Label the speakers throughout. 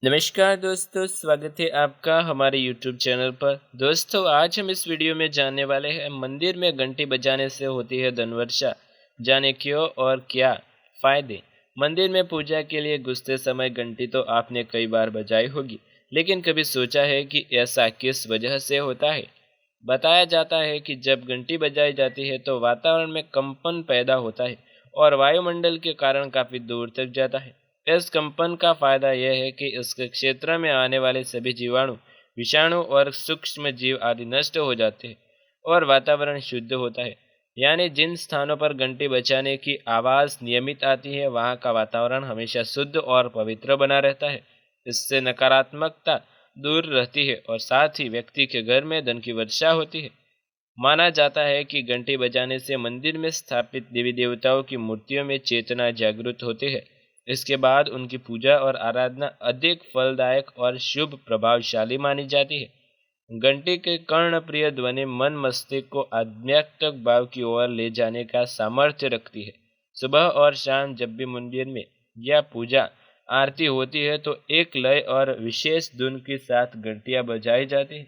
Speaker 1: नमस्कार दोस्तों, स्वागत है आपका हमारे YouTube चैनल पर। दोस्तों, आज हम इस वीडियो में जानने वाले हैं मंदिर में घंटी बजाने से होती है धनवर्षा। जाने क्यों और क्या फायदे। मंदिर में पूजा के लिए घुसते समय घंटी तो आपने कई बार बजाई होगी, लेकिन कभी सोचा है कि ऐसा किस वजह से होता है। बताया जाता है कि जब घंटी बजाई जाती है तो वातावरण में कंपन पैदा होता है और वायुमंडल के कारण काफी दूर तक जाता है। इस कंपन का फायदा यह है कि इसके क्षेत्र में आने वाले सभी जीवाणु, विषाणु और सूक्ष्म जीव आदि नष्ट हो जाते हैं और वातावरण शुद्ध होता है। यानी जिन स्थानों पर घंटी बजाने की आवाज नियमित आती है, वहां का वातावरण हमेशा शुद्ध और पवित्र बना रहता है। इससे नकारात्मकता दूर रहती है और साथ ही व्यक्ति के घर में धन की वर्षा होती है। माना जाता है कि घंटी बजाने से मंदिर में स्थापित देवी देवताओं की मूर्तियों में चेतना जागृत होती है। इसके बाद उनकी पूजा और आराधना अधिक फलदायक और शुभ प्रभावशाली मानी जाती है। घंटी के कर्णप्रिय ध्वनि मन मस्तिष्क को आध्यात्मिक भाव की ओर ले जाने का सामर्थ्य रखती है। सुबह और शाम जब भी मंदिर में या पूजा आरती होती है तो एक लय और विशेष धुन के साथ घंटियां बजाई जाती है।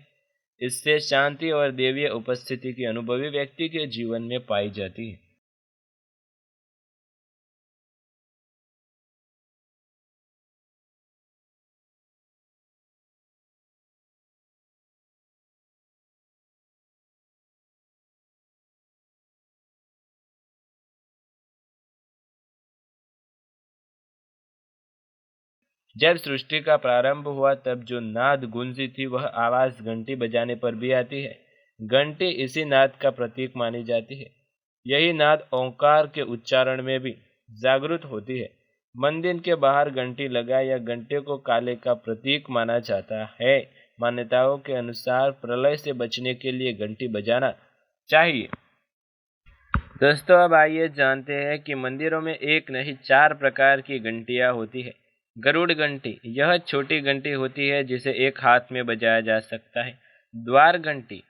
Speaker 1: इससे शांति और दैवीय उपस्थिति की अनुभवी व्यक्ति के जीवन में पाई जाती है। जब सृष्टि का प्रारंभ हुआ तब जो नाद गूंजी थी वह आवाज घंटी बजाने पर भी आती है। घंटी इसी नाद का प्रतीक मानी जाती है। यही नाद ओंकार के उच्चारण में भी जागृत होती है। मंदिर के बाहर घंटी लगा या घंटे को काले का प्रतीक माना जाता है। मान्यताओं के अनुसार प्रलय से बचने के लिए घंटी बजाना चाहिए। दोस्तों, अब आइए जानते हैं कि मंदिरों में एक नहीं 4 प्रकार की घंटियां होती है। गरुड़ घंटी, यह छोटी घंटी होती है जिसे एक हाथ में बजाया जा सकता है। द्वार घंटी,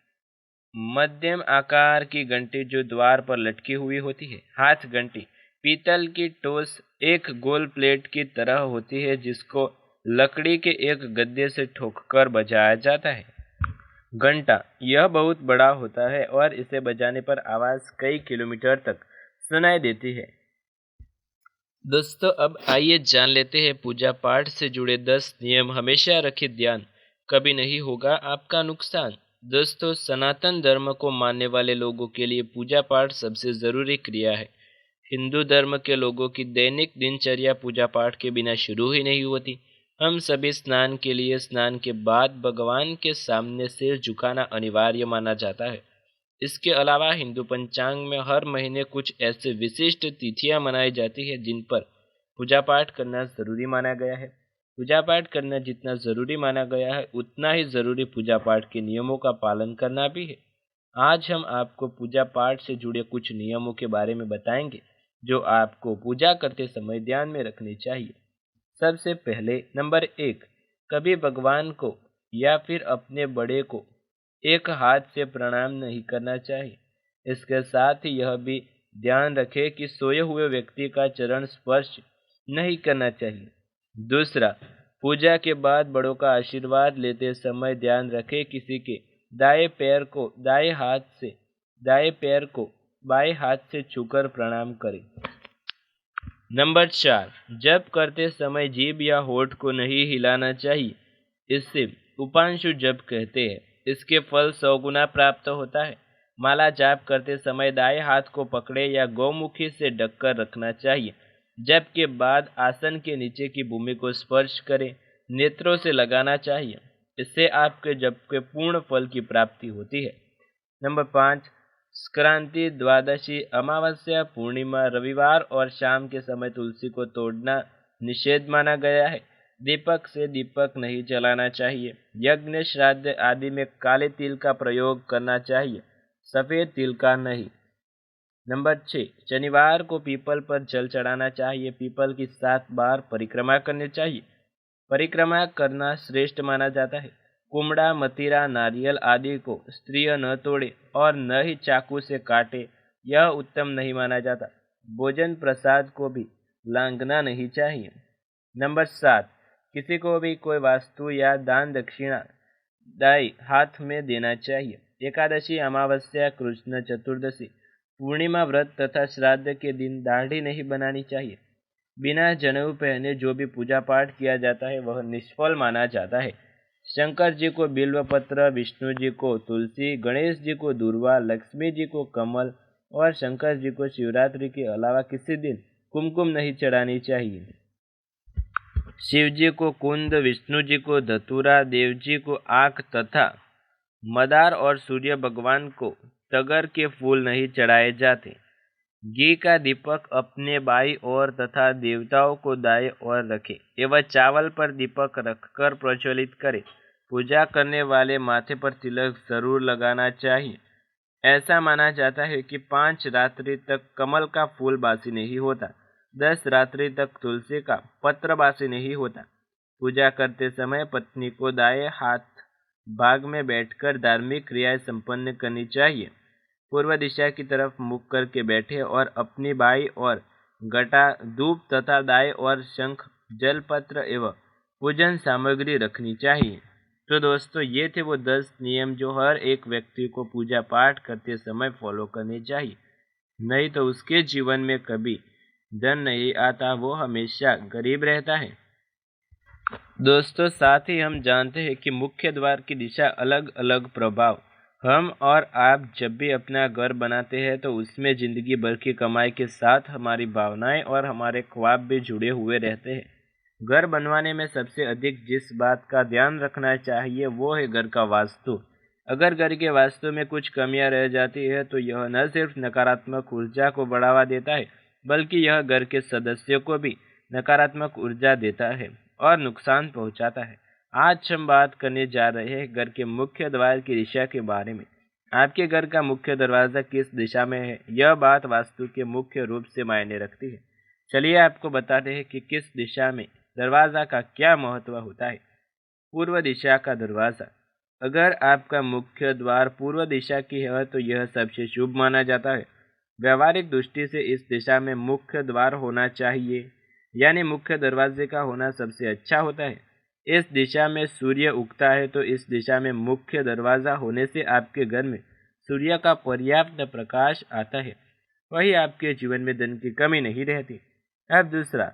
Speaker 1: मध्यम आकार की घंटी जो द्वार पर लटकी हुई होती है। हाथ घंटी, पीतल की टोस एक गोल प्लेट की तरह होती है जिसको लकड़ी के एक गद्दे से ठोककर बजाया जाता है। घंटा, यह बहुत बड़ा होता है और इसे बजाने पर आवाज कई किलोमीटर तक सुनाई देती है। दोस्तों, अब आइए जान लेते हैं पूजा पाठ से जुड़े 10 नियम। हमेशा रखें ध्यान, कभी नहीं होगा आपका नुकसान। दोस्तों, सनातन धर्म को मानने वाले लोगों के लिए पूजा पाठ सबसे जरूरी क्रिया है। हिंदू धर्म के लोगों की दैनिक दिनचर्या पूजा पाठ के बिना शुरू ही नहीं होती। हम सभी स्नान के लिए स्नान के बाद भगवान के सामने सिर झुकाना अनिवार्य माना जाता है। इसके अलावा हिंदू पंचांग में हर महीने कुछ ऐसे विशिष्ट तिथियां मनाई जाती है जिन पर पूजा पाठ करना जरूरी माना गया है। पूजा पाठ करना जितना जरूरी माना गया है उतना ही जरूरी पूजा पाठ के नियमों का पालन करना भी है। आज हम आपको पूजा पाठ से जुड़े कुछ नियमों के बारे में बताएंगे जो आपको पूजा करते समय ध्यान में रखने चाहिए। सबसे पहले नंबर 1, कभी भगवान को या फिर अपने बड़े को एक हाथ से प्रणाम नहीं करना चाहिए। इसके साथ ही यह भी ध्यान रखें कि सोए हुए व्यक्ति का चरण स्पर्श नहीं करना चाहिए। दूसरा, पूजा के बाद बड़ों का आशीर्वाद लेते समय ध्यान रखें किसी के दाएं पैर को बाएं हाथ से छूकर प्रणाम करें। नंबर 4, जप करते समय जीभ या होठ को नहीं हिलाना चाहिए। इससे उपांशु जप कहते हैं। इसके फल 100 गुना प्राप्त होता है। माला जाप करते समय दाएं हाथ को पकड़े या गौमुखी से ढककर रखना चाहिए। जप के बाद आसन के नीचे की भूमि को स्पर्श करें, नेत्रों से लगाना चाहिए। इससे आपके जप के पूर्ण फल की प्राप्ति होती है। नंबर 5, संक्रांति, द्वादशी, अमावस्या, पूर्णिमा, रविवार और शाम के समय तुलसी को तोड़ना निषेध माना गया है। दीपक से दीपक नहीं जलाना चाहिए। यज्ञ, श्राद्ध आदि में काले तिल का प्रयोग करना चाहिए, सफेद तिल का नहीं। नंबर 6, शनिवार को पीपल पर जल चढ़ाना चाहिए। पीपल की 7 बार परिक्रमा करनी चाहिए। परिक्रमा करना श्रेष्ठ माना जाता है। कुमड़ा, मतीरा, नारियल आदि को स्त्रियां न तोड़े और न ही चाकू से काटे, यह उत्तम नहीं माना जाता। भोजन प्रसाद को भी लांघना नहीं चाहिए। नंबर 7, किसी को भी कोई वस्तु या दान दक्षिणा दाई हाथ में देना चाहिए। एकादशी, अमावस्या, कृष्ण चतुर्दशी, पूर्णिमा व्रत तथा श्राद्ध के दिन दाढ़ी नहीं बनानी चाहिए। बिना जनेऊ पहने जो भी पूजा पाठ किया जाता है वह निष्फल माना जाता है। शंकर जी को बिल्व पत्र, विष्णु जी को तुलसी, गणेश जी को दूर्वा, लक्ष्मी जी को कमल और शंकर जी को शिवरात्रि के अलावा किसी दिन कुमकुम नहीं चढ़ानी चाहिए। शिव जी को कुंद, विष्णु जी को धतूरा, देव जी को आक तथा मदार और सूर्य भगवान को तगर के फूल नहीं चढ़ाए जाते। घी का दीपक अपने बाईं ओर तथा देवताओं को दाएं ओर रखें एवं चावल पर दीपक रखकर प्रज्वलित करें। पूजा करने वाले माथे पर तिलक जरूर लगाना चाहिए। ऐसा माना जाता है कि 5 रात्रि तक कमल का फूल बासी नहीं होता, 10 रात्रि तक तुलसी का पत्र बासी नहीं होता। पूजा करते समय पत्नी को दाएं हाथ भाग में बैठकर धार्मिक क्रियाएं संपन्न करनी चाहिए। पूर्व दिशा की तरफ मुख करके बैठे और अपनी बाईं ओर घटा, धूप तथा दाएं ओर शंख, जलपत्र एवं पूजन सामग्री रखनी चाहिए। तो दोस्तों, ये थे वो 10 नियम जो हर एक व्यक्ति को पूजा पाठ करते समय फॉलो करने चाहिए, नहीं तो उसके जीवन में कभी धन नहीं आता, वो हमेशा गरीब रहता है। दोस्तों, साथ ही हम जानते हैं कि मुख्य द्वार की दिशा अलग अलग प्रभाव हम और आप जब भी अपना घर बनाते हैं तो उसमें जिंदगी भर की कमाई के साथ हमारी भावनाएं और हमारे ख्वाब भी जुड़े हुए रहते हैं। घर बनवाने में सबसे अधिक जिस बात का ध्यान रखना चाहिए वो है घर का वास्तु। अगर घर के वास्तु में कुछ कमियां रह जाती है तो यह न सिर्फ नकारात्मक ऊर्जा को बढ़ावा देता है, बल्कि यह घर के सदस्यों को भी नकारात्मक ऊर्जा देता है और नुकसान पहुंचाता है। आज हम बात करने जा रहे हैं घर के मुख्य द्वार की दिशा के बारे में। आपके घर का मुख्य दरवाजा किस दिशा में है, यह बात वास्तु के मुख्य रूप से मायने रखती है। चलिए आपको बताते हैं कि किस दिशा में दरवाजा का क्या महत्व होता है। पूर्व दिशा का दरवाजा। अगर आपका मुख्य द्वार पूर्व दिशा की है तो यह सबसे शुभ माना जाता है। व्यवहारिक दृष्टि से इस दिशा में मुख्य द्वार होना चाहिए, यानी मुख्य दरवाजे का होना सबसे अच्छा होता है। इस दिशा में सूर्य उगता है तो इस दिशा में मुख्य दरवाजा होने से आपके घर में सूर्य का पर्याप्त प्रकाश आता है, वही आपके जीवन में धन की कमी नहीं रहती। अब दूसरा,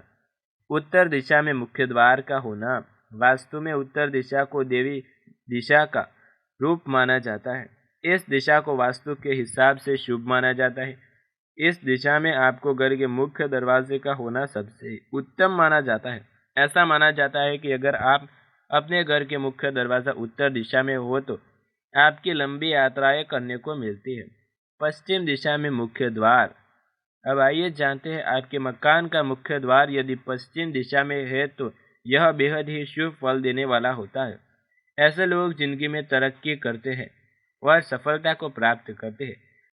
Speaker 1: उत्तर दिशा में मुख्य द्वार का होना। वास्तु में उत्तर दिशा को देवी दिशा का रूप माना जाता है। इस दिशा को वास्तु के हिसाब से शुभ माना जाता है। इस दिशा में आपको घर के मुख्य दरवाजे का होना सबसे उत्तम माना जाता है। ऐसा माना जाता है कि अगर आप अपने घर के मुख्य दरवाजा उत्तर दिशा में हो तो आपकी लंबी यात्राएं करने को मिलती है। पश्चिम दिशा में मुख्य द्वार। अब आइए जानते हैं आपके मकान का मुख्य द्वार यदि पश्चिम दिशा में है तो यह बेहद ही शुभ फल देने वाला होता है। ऐसे लोग जिंदगी में तरक्की करते हैं और सफलता को प्राप्त करते हैं।